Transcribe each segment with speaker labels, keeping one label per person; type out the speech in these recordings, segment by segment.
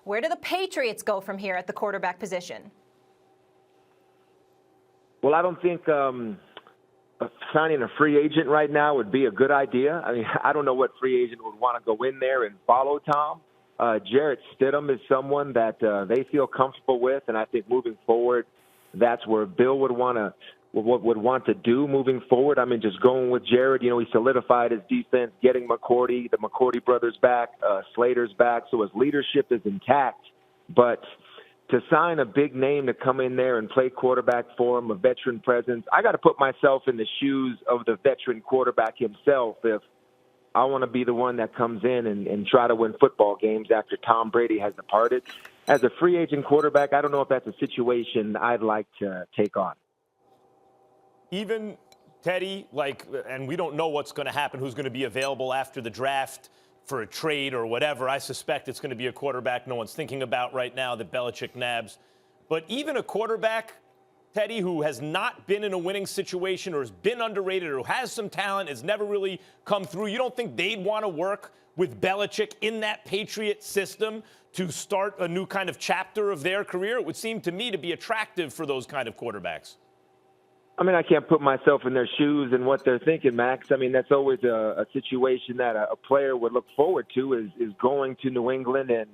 Speaker 1: Where do the Patriots go from here at the quarterback position?
Speaker 2: Well, I don't think signing a free agent right now would be a good idea. I mean, I don't know what free agent would want to go in there and follow Tom. Jarrett Stidham is someone that they feel comfortable with, and I think moving forward, that's where Bill would want to do moving forward. I mean, just going with Jarrett, he solidified his defense, getting McCourty, the McCourty brothers back, Slater's back, so his leadership is intact. But to sign a big name to come in there and play quarterback for him, a veteran presence, I got to put myself in the shoes of the veteran quarterback himself if I want to be the one that comes in and try to win football games after Tom Brady has departed. As a free agent quarterback, I don't know if that's a situation I'd like to take on.
Speaker 3: Even Tedy, and we don't know what's going to happen, who's going to be available after the draft for a trade or whatever. I suspect it's going to be a quarterback no one's thinking about right now that Belichick nabs. But even a quarterback, Tedy, who has not been in a winning situation or has been underrated or has some talent, has never really come through, you don't think they'd want to work with Belichick in that Patriot system to start a new kind of chapter of their career? It would seem to me to be attractive for those kind of quarterbacks.
Speaker 2: I mean, I can't put myself in their shoes and what they're thinking, Max. I mean, that's always a situation that a player would look forward to is going to New England and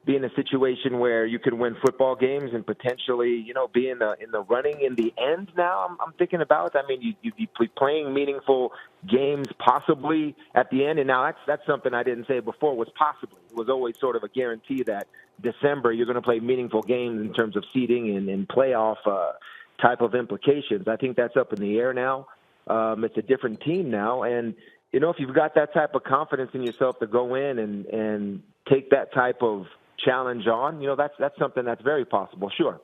Speaker 2: be in a situation where you can win football games and potentially, be in the running in the end. Now I'm thinking about. I mean, you'd be playing meaningful games possibly at the end. And now that's something I didn't say before was possibly. It was always sort of a guarantee that December you're going to play meaningful games in terms of seeding and playoff type of implications. I think that's up in the air now. It's a different team now. And, if you've got that type of confidence in yourself to go in and take that type of challenge on, that's something that's very possible. Sure.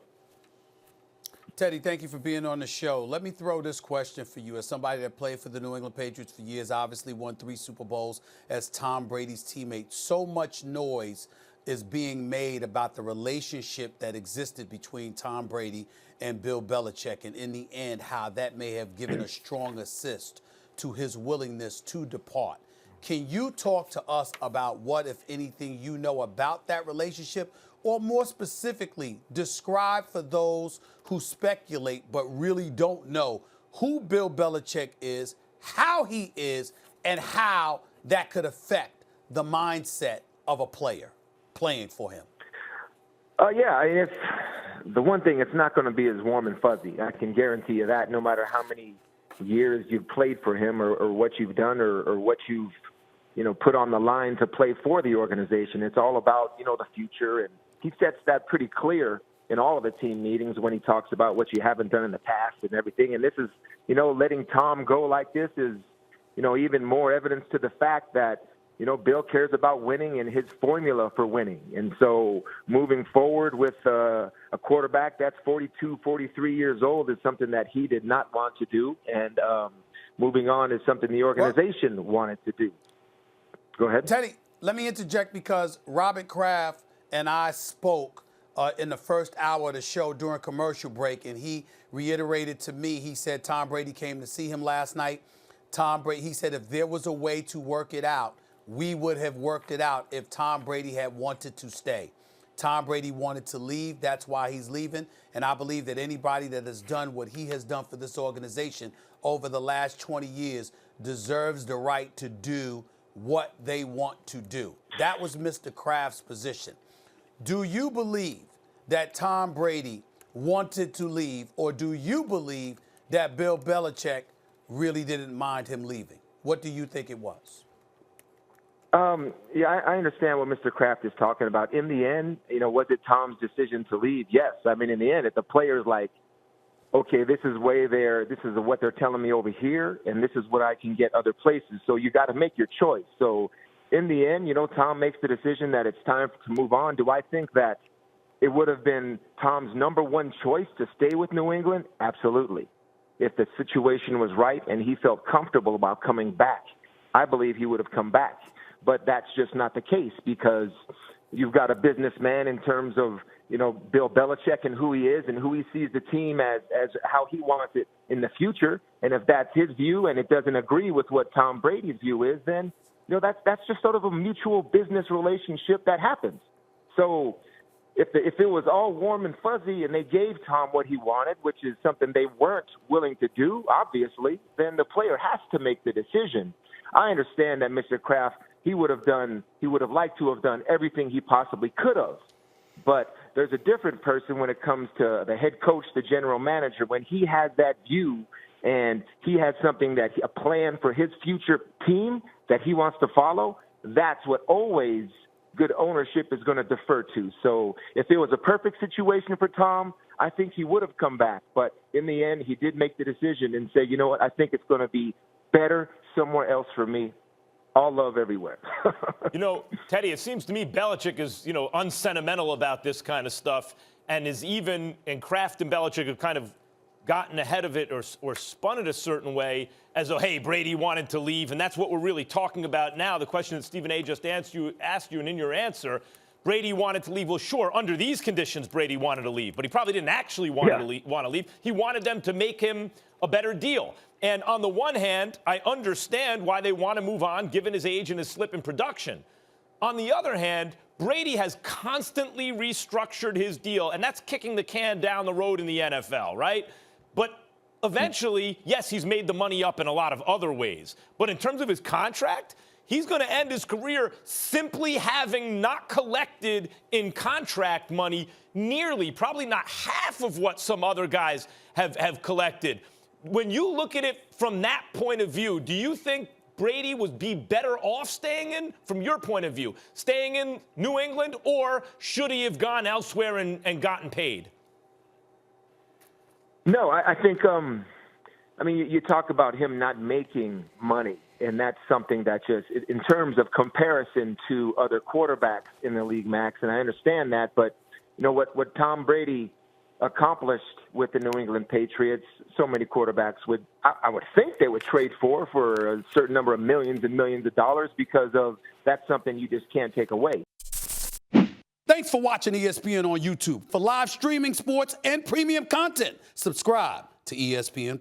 Speaker 4: Tedy, thank you for being on the show. Let me throw this question for you. As somebody that played for the New England Patriots for years, obviously won 3 Super Bowls as Tom Brady's teammate, so much noise is being made about the relationship that existed between Tom Brady and Bill Belichick, and in the end, how that may have given a strong assist to his willingness to depart. Can you talk to us about what, if anything, you know about that relationship, or more specifically, describe for those who speculate but really don't know who Bill Belichick is, how he is, and how that could affect the mindset of a player playing for him?
Speaker 2: Yeah, it's the one thing, it's not going to be as warm and fuzzy. I can guarantee you that, no matter how many years you've played for him or what you've done or what you've, put on the line to play for the organization. It's all about, the future. And he sets that pretty clear in all of the team meetings when he talks about what you haven't done in the past and everything. And this is, letting Tom go like this is, even more evidence to the fact that, Bill cares about winning and his formula for winning. And so moving forward with a quarterback that's 42, 43 years old is something that he did not want to do. And moving on is something the organization wanted to do. Go ahead.
Speaker 4: Tedy, let me interject because Robert Kraft and I spoke in the first hour of the show during commercial break, and he reiterated to me, he said Tom Brady came to see him last night. Tom Brady, he said if there was a way to work it out, we would have worked it out if Tom Brady had wanted to stay. Tom Brady wanted to leave. That's why he's leaving. And I believe that anybody that has done what he has done for this organization over the last 20 years deserves the right to do what they want to do. That was Mr. Kraft's position. Do you believe that Tom Brady wanted to leave, or do you believe that Bill Belichick really didn't mind him leaving? What do you think it was?
Speaker 2: Yeah, I understand what Mr. Kraft is talking about. In the end, was it Tom's decision to leave? Yes. I mean, in the end, if the player's like, okay, this is what they're telling me over here, and this is what I can get other places. So you got to make your choice. So in the end, Tom makes the decision that it's time to move on. Do I think that it would have been Tom's number one choice to stay with New England? Absolutely. If the situation was right and he felt comfortable about coming back, I believe he would have come back. But that's just not the case because you've got a businessman in terms of, Bill Belichick and who he is and who he sees the team as how he wants it in the future. And if that's his view and it doesn't agree with what Tom Brady's view is, then, that's just sort of a mutual business relationship that happens. So if it was all warm and fuzzy and they gave Tom what he wanted, which is something they weren't willing to do, obviously, then the player has to make the decision. I understand that Mr. Kraft, he would have liked to have done everything he possibly could have. But there's a different person when it comes to the head coach, the general manager, when he has that view and he has something a plan for his future team that he wants to follow. That's what always good ownership is going to defer to. So if it was a perfect situation for Tom, I think he would have come back. But in the end, he did make the decision and say, you know what, I think it's going to be better somewhere else for me. All love everywhere.
Speaker 3: Tedy, it seems to me Belichick is, unsentimental about this kind of stuff and Kraft and Belichick have kind of gotten ahead of it or spun it a certain way as though, hey, Brady wanted to leave, and that's what we're really talking about now. The question that Stephen A. just asked you, and in your answer, Brady wanted to leave. Well, sure, under these conditions, Brady wanted to leave, but he probably didn't actually want to leave. He wanted them to make him a better deal. And on the one hand, I understand why they want to move on, given his age and his slip in production. On the other hand, Brady has constantly restructured his deal, and that's kicking the can down the road in the NFL, right? But eventually, yes, he's made the money up in a lot of other ways. But in terms of his contract, he's going to end his career simply having not collected in contract money nearly, probably not half of what some other guys have collected. When you look at it from that point of view, do you think Brady would be better off staying in, from your point of view, staying in New England, or should he have gone elsewhere and gotten paid?
Speaker 2: No, I think, you talk about him not making money, and that's something that just, in terms of comparison to other quarterbacks in the league, Max, and I understand that, but what Tom Brady accomplished with the New England Patriots, so many quarterbacks I would think they would trade for a certain number of millions and millions of dollars, because of that's something you just can't take away.
Speaker 4: Thanks for watching ESPN on YouTube. For live streaming, sports, and premium content, subscribe to ESPN+.